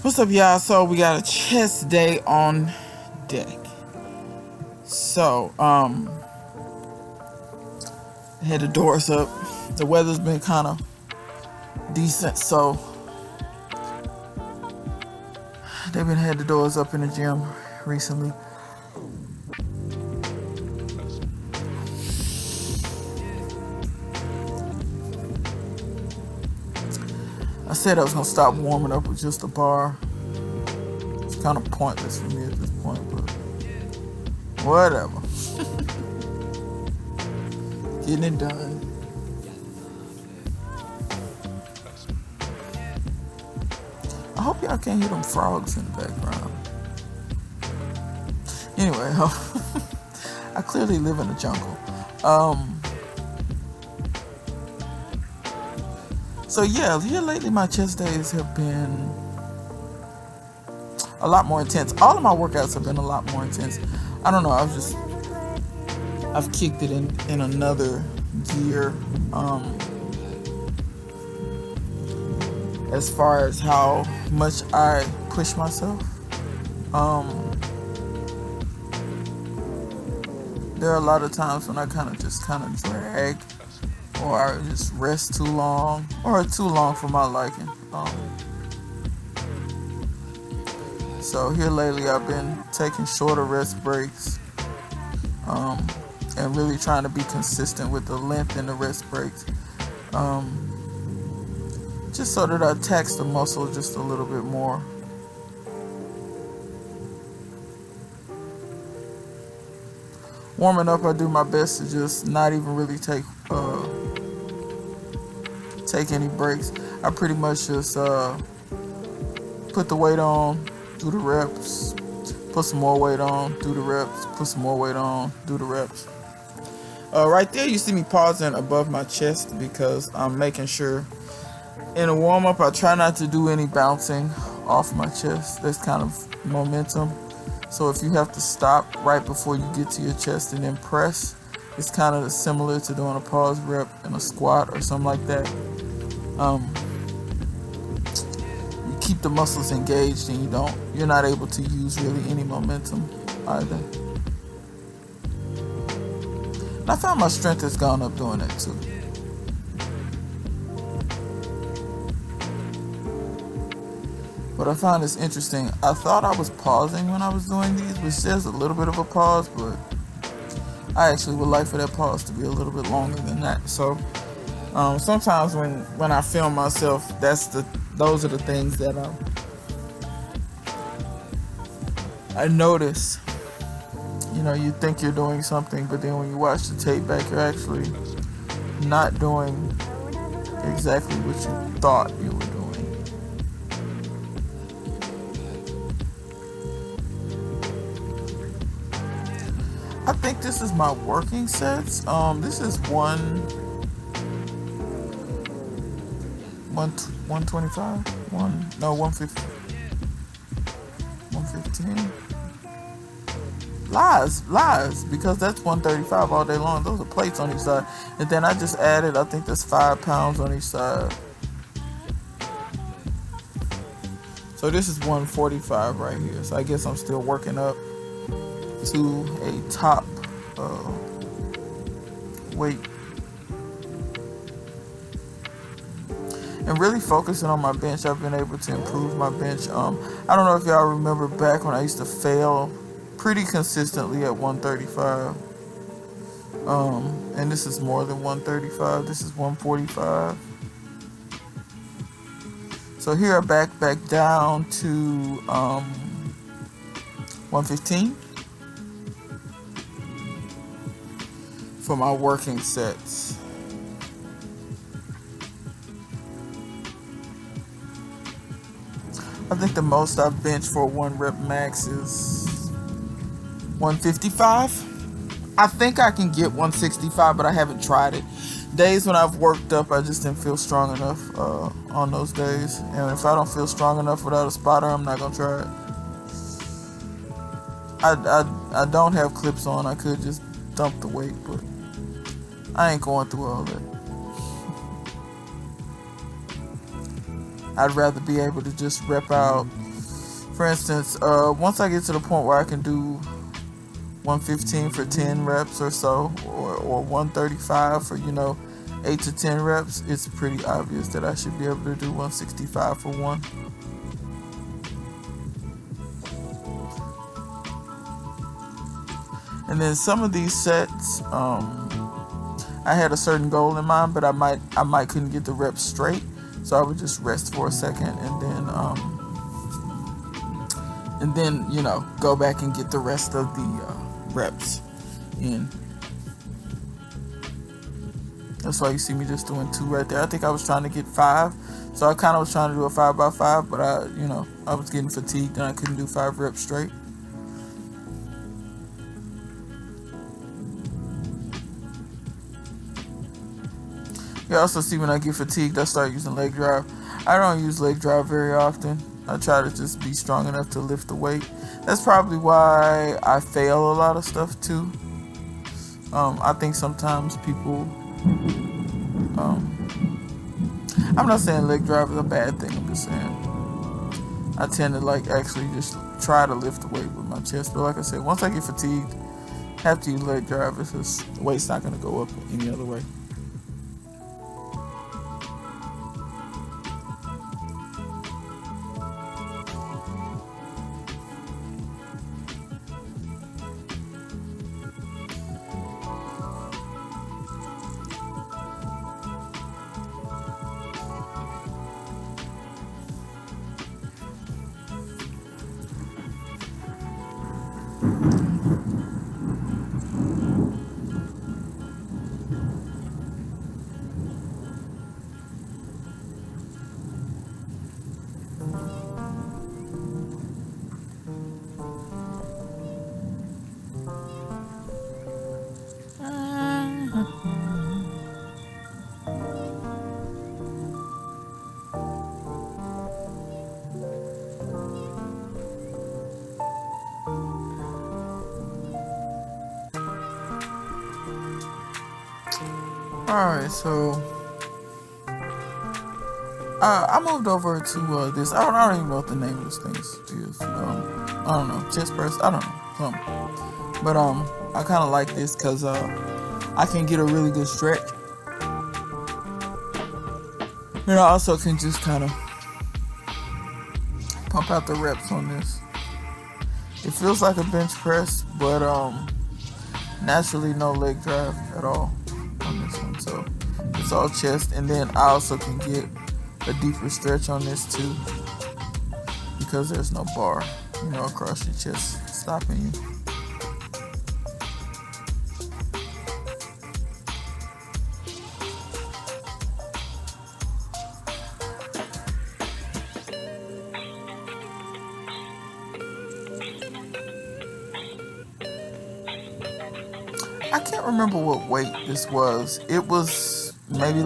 What's up, y'all? So we got a chest day on deck. So, had the doors up. The weather's been kind of decent, so they've been had the doors up in the gym recently. I said I was gonna stop warming up with just a bar. It's kind of pointless for me at this point, but whatever. Getting it done. I hope y'all can't hear them frogs in the background. Anyway, I clearly live in the jungle. So yeah, here lately my chest days have been a lot more intense. All of my workouts have been a lot more intense. I don't know, I've kicked it in another gear. As far as how much I push myself. There are a lot of times when I kind of drag, or I just rest too long, or too long for my liking. So here lately I've been taking shorter rest breaks, and really trying to be consistent with the length and the rest breaks. Just so that I tax the muscle just a little bit more. Warming up, I do my best to just not even really take any breaks. I pretty much just put the weight on, do the reps, put some more weight on, do the reps, put some more weight on, do the reps. Right there, you see me pausing above my chest because I'm making sure in a warm up I try not to do any bouncing off my chest. That's kind of momentum. So if you have to stop right before you get to your chest and then press, it's kind of similar to doing a pause rep in a squat or something like that. You keep the muscles engaged and you're not able to use really any momentum either. And I found my strength has gone up doing it too. But I found this interesting. I thought I was pausing when I was doing these, which says a little bit of a pause, but I actually would like for that pause to be a little bit longer than that. So sometimes when I film myself, those are the things that I notice. You think you're doing something, but then when you watch the tape back, you're actually not doing exactly what you thought you were doing. I think this is my working sets. This is 125, 150, 115. Lies, because that's 135 all day long. Those are plates on each side. And then I just added, I think there's 5 pounds on each side. So this is 145 right here. So I guess I'm still working up to a top weight. And really focusing on my bench, I've been able to improve my bench. I don't know if y'all remember back when I used to fail pretty consistently at 135. And this is more than 135. This is 145. So here I back down to 115 for my working sets. I think the most I've benched for one rep max is 155. I think I can get 165, but I haven't tried it. Days when I've worked up, I just didn't feel strong enough on those days. And if I don't feel strong enough without a spotter, I'm not gonna try it. I don't have clips on. I could just dump the weight, but I ain't going through all that. I'd rather be able to just rep out For instance, once I get to the point where I can do 115 for 10 reps or so, or 135 for, 8 to 10 reps, it's pretty obvious that I should be able to do 165 for one. And then some of these sets, I had a certain goal in mind, but I might couldn't get the reps straight, so I would just rest for a second and then go back and get the rest of the reps in. That's why you see me just doing 2 right there. I think I was trying to get 5, so I kind of was trying to do a 5 by 5, but I was getting fatigued and I couldn't do 5 reps straight. You also see when I get fatigued, I start using leg drive. I don't use leg drive very often. I try to just be strong enough to lift the weight. That's probably why I fail a lot of stuff too. I think sometimes people, I'm not saying leg drive is a bad thing, I'm just saying I tend to actually just try to lift the weight with my chest. But like I said, once I get fatigued, I have to use leg drive because the weight's not going to go up any other way. Alright, so I moved over to this. I don't even know what the name of this thing is. I don't know. Chest press. I don't know. Something. But I kind of like this because I can get a really good stretch. And I also can just kind of pump out the reps on this. It feels like a bench press, but naturally no leg drive at all on this one. So it's all chest, and then I also can get a deeper stretch on this too because there's no bar, across your chest stopping you. I can't remember what weight this was. It was maybe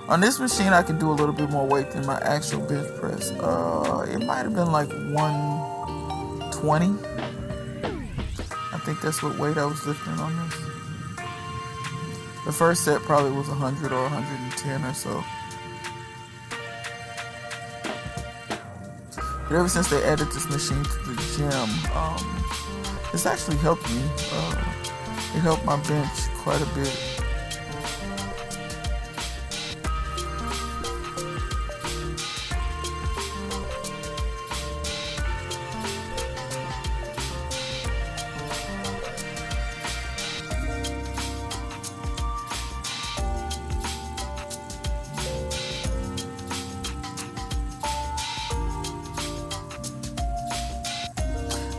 on this machine I can do a little bit more weight than my actual bench press. It might have been 120. I think that's what weight I was lifting on this. The first set probably was 100 or 110 or so. But ever since they added this machine to the gym, it's actually helped me. It helped my bench quite a bit.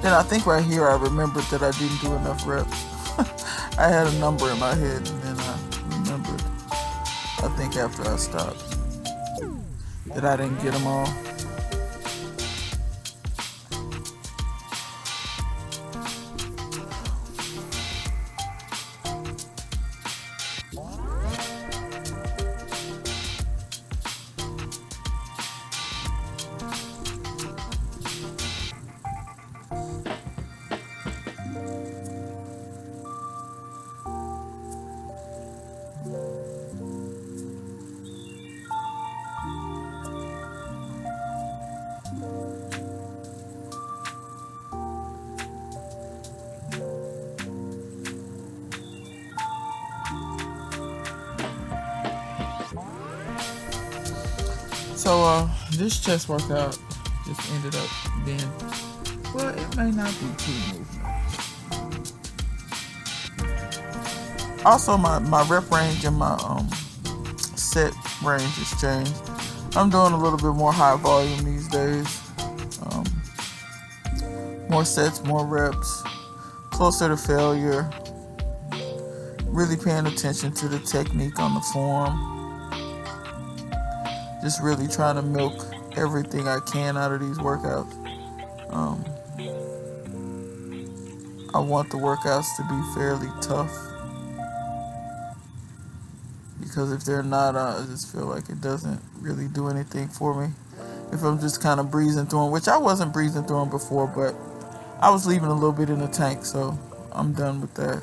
Then I think right here I remembered that I didn't do enough reps. I had a number in my head and then I remembered, I think after I stopped, that I didn't get them all. So this chest workout just ended up being, well, it may not be too movement. Also, my rep range and my set range has changed. I'm doing a little bit more high volume these days. More sets, more reps, closer to failure. Really paying attention to the technique on the form. Just really trying to milk everything I can out of these workouts. I want the workouts to be fairly tough, because if they're not, I just feel like it doesn't really do anything for me. If I'm just kind of breezing through them, which I wasn't breezing through them before, but I was leaving a little bit in the tank, so I'm done with that.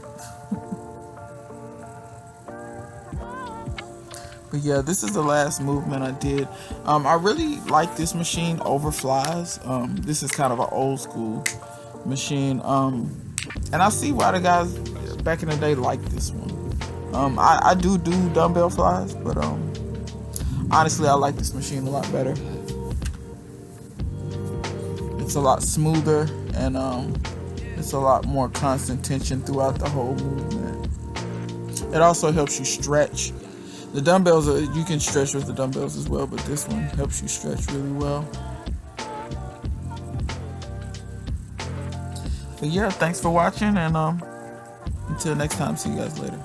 But yeah, this is the last movement I did. I really like this machine over flies. This is kind of an old school machine. And I see why the guys back in the day liked this one. I do dumbbell flies, but honestly, I like this machine a lot better. It's a lot smoother, and it's a lot more constant tension throughout the whole movement. It also helps you stretch. The dumbbells, you can stretch with the dumbbells as well, but this one helps you stretch really well. But yeah, thanks for watching, and until next time, see you guys later.